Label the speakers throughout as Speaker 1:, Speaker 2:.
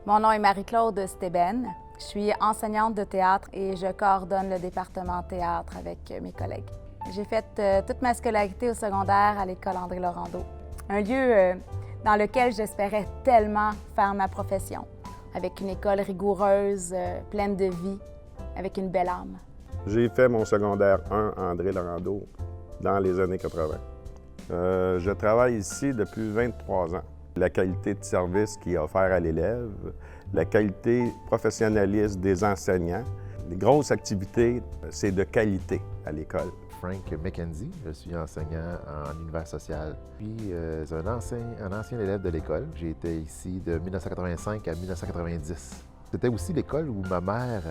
Speaker 1: Mon nom est Marie-Claude Stébène. Je suis enseignante de théâtre et je coordonne le département théâtre avec mes collègues. J'ai fait toute ma scolarité au secondaire à l'école André Laurando, un lieu dans lequel j'espérais tellement faire ma profession, avec une école rigoureuse, pleine de vie, avec une belle âme.
Speaker 2: J'ai fait mon secondaire 1 à André Laurando dans les années 80. Je travaille ici depuis 23 ans. La qualité de service qui est offert à l'élève, la qualité professionnaliste des enseignants, les grosses activités, c'est de qualité à l'école.
Speaker 3: Frank McKenzie, je suis enseignant en univers social. Puis un ancien élève de l'école. J'ai été ici de 1985 à 1990. C'était aussi l'école où ma mère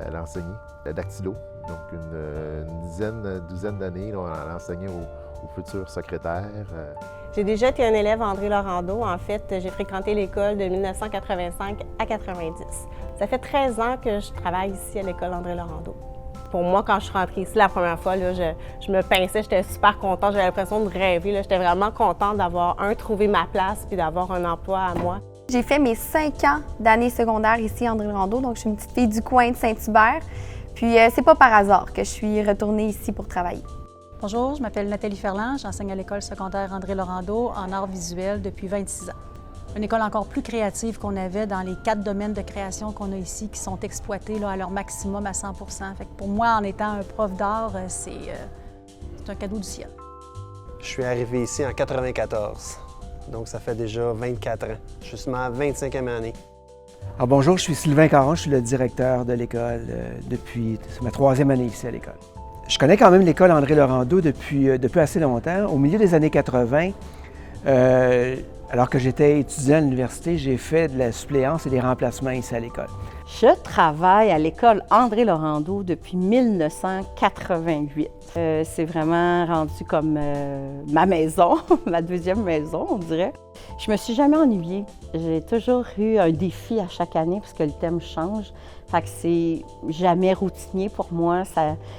Speaker 3: elle enseignait, le dactylo. Donc une douzaine d'années, elle enseignait aux futurs secrétaires.
Speaker 4: J'ai déjà été un élève à André Laurando. En fait, j'ai fréquenté l'école de 1985 à 90. Ça fait 13 ans que je travaille ici à l'école André Laurando. Pour moi, quand je suis rentrée ici la première fois, là, je me pinçais, j'étais super contente, j'avais l'impression de rêver. J'étais vraiment contente d'avoir, trouvé ma place puis d'avoir un emploi à moi.
Speaker 5: J'ai fait mes 5 ans d'année secondaire ici à André Laurando, donc je suis une petite fille du coin de Saint-Hubert. Puis c'est pas par hasard que je suis retournée ici pour travailler.
Speaker 6: Bonjour, je m'appelle Nathalie Ferland, j'enseigne à l'école secondaire André Laurando en arts visuels depuis 26 ans. Une école encore plus créative qu'on avait dans les 4 domaines de création qu'on a ici qui sont exploités là, à leur maximum à 100 %. Fait que pour moi, en étant un prof d'art, c'est un cadeau du ciel.
Speaker 7: Je suis arrivé ici en 94, donc ça fait déjà 24 ans. Je suis sur ma 25e année.
Speaker 8: Alors bonjour, je suis Sylvain Caron, je suis le directeur de l'école depuis ma 3e année ici à l'école. Je connais quand même l'école André Laurando depuis assez longtemps. Au milieu des années 80, alors que j'étais étudiant à l'université, j'ai fait de la suppléance et des remplacements ici à l'école.
Speaker 9: Je travaille à l'école André Laurando depuis 1988. C'est vraiment rendu comme ma maison, ma deuxième maison, on dirait. Je me suis jamais ennuyée. J'ai toujours eu un défi à chaque année parce que le thème change. Fait que c'est jamais routinier pour moi.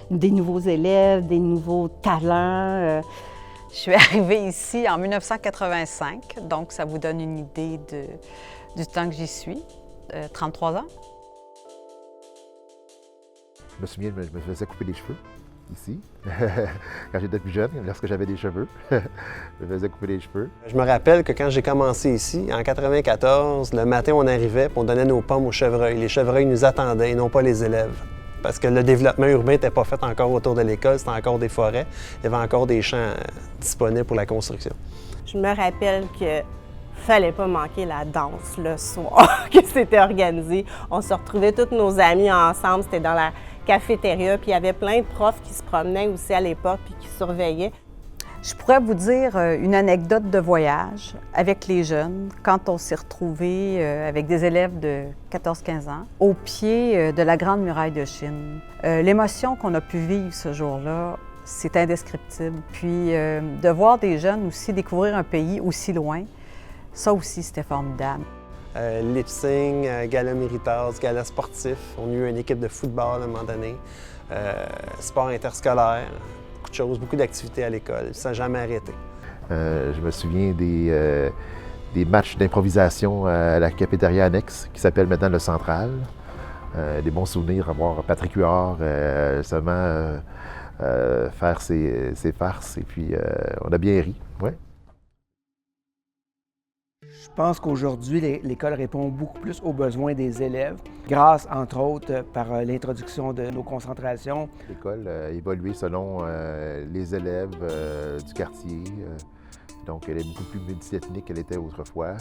Speaker 9: Des nouveaux élèves, des nouveaux talents.
Speaker 10: Je suis arrivée ici en 1985, donc ça vous donne une idée du temps que j'y suis, 33 ans.
Speaker 3: Je me souviens, je me faisais couper les cheveux ici, quand j'étais plus jeune, lorsque j'avais des cheveux. Je me faisais couper les cheveux.
Speaker 7: Je me rappelle que quand j'ai commencé ici, en 94, le matin, on arrivait et on donnait nos pommes aux chevreuils. Les chevreuils nous attendaient et non pas les élèves. Parce que le développement urbain n'était pas fait encore autour de l'école, c'était encore des forêts. Il y avait encore des champs disponibles pour la construction.
Speaker 4: Je me rappelle que fallait pas manquer la danse le soir que c'était organisé. On se retrouvait tous nos amis ensemble, c'était dans la cafétéria, puis il y avait plein de profs qui se promenaient aussi à l'époque puis qui surveillaient.
Speaker 10: Je pourrais vous dire une anecdote de voyage avec les jeunes, quand on s'est retrouvés avec des élèves de 14-15 ans au pied de la Grande Muraille de Chine. L'émotion qu'on a pu vivre ce jour-là, c'est indescriptible. Puis de voir des jeunes aussi découvrir un pays aussi loin, ça aussi, c'était formidable.
Speaker 7: Lip-sync, gala méritas, gala sportif. On a eu une équipe de football à un moment donné, sport interscolaire. Beaucoup de choses, beaucoup d'activités à l'école, ça n'a jamais arrêté.
Speaker 3: Je me souviens des matchs d'improvisation à la cafétéria annexe, qui s'appelle maintenant le Central. Des bons souvenirs à voir Patrick Huard seulement faire ses farces, et puis on a bien ri. Ouais.
Speaker 8: Je pense qu'aujourd'hui, l'école répond beaucoup plus aux besoins des élèves, grâce, entre autres, par l'introduction de nos concentrations.
Speaker 3: L'école a évolué selon les élèves du quartier, donc elle est beaucoup plus multiethnique qu'elle était autrefois.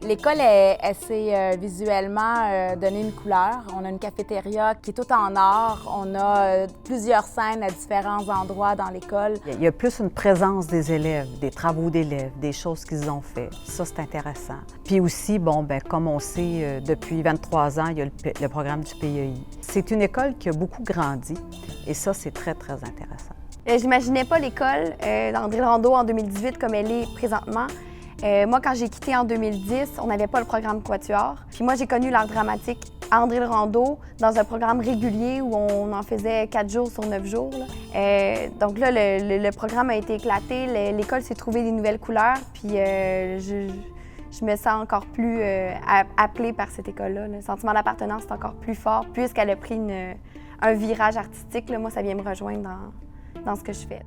Speaker 1: L'école, elle s'est visuellement donné une couleur. On a une cafétéria qui est toute en or. On a plusieurs scènes à différents endroits dans l'école.
Speaker 10: Il y a plus une présence des élèves, des travaux d'élèves, des choses qu'ils ont fait. Ça, c'est intéressant. Puis aussi, comme on sait, depuis 23 ans, il y a le programme du PEI. C'est une école qui a beaucoup grandi et ça, c'est très, très intéressant.
Speaker 5: J'imaginais pas l'école d'André Laurando en 2018 comme elle est présentement. Moi, quand j'ai quitté en 2010, on n'avait pas le programme Quatuor. Puis moi, j'ai connu l'art dramatique à André Laurando dans un programme régulier où on en faisait 4 jours sur 9 jours. Donc là, le programme a été éclaté. L'école s'est trouvée des nouvelles couleurs. Puis je me sens encore plus appelée par cette école-là. Le sentiment d'appartenance est encore plus fort puisqu'elle a pris un virage artistique. Là, moi, ça vient me rejoindre dans ce que je fais.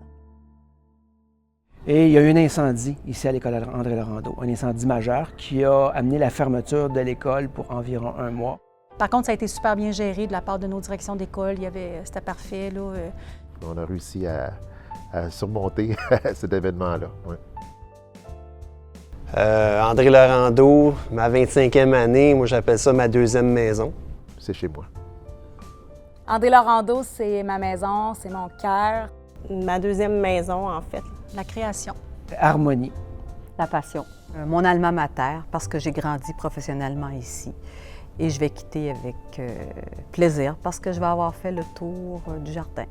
Speaker 8: Et il y a eu un incendie ici à l'école André Laurando, un incendie majeur qui a amené la fermeture de l'école pour environ 1 mois.
Speaker 6: Par contre, ça a été super bien géré de la part de nos directions d'école. C'était parfait, là.
Speaker 3: On a réussi à surmonter cet événement-là. Ouais.
Speaker 7: André Laurando, ma 25e année, moi j'appelle ça ma 2e maison.
Speaker 3: C'est chez moi.
Speaker 1: André Laurando, c'est ma maison, c'est mon cœur.
Speaker 4: Ma 2e maison, en fait.
Speaker 6: La création.
Speaker 8: Harmonie.
Speaker 10: La passion. Mon alma mater, parce que j'ai grandi professionnellement ici. Et je vais quitter avec plaisir, parce que je vais avoir fait le tour du jardin.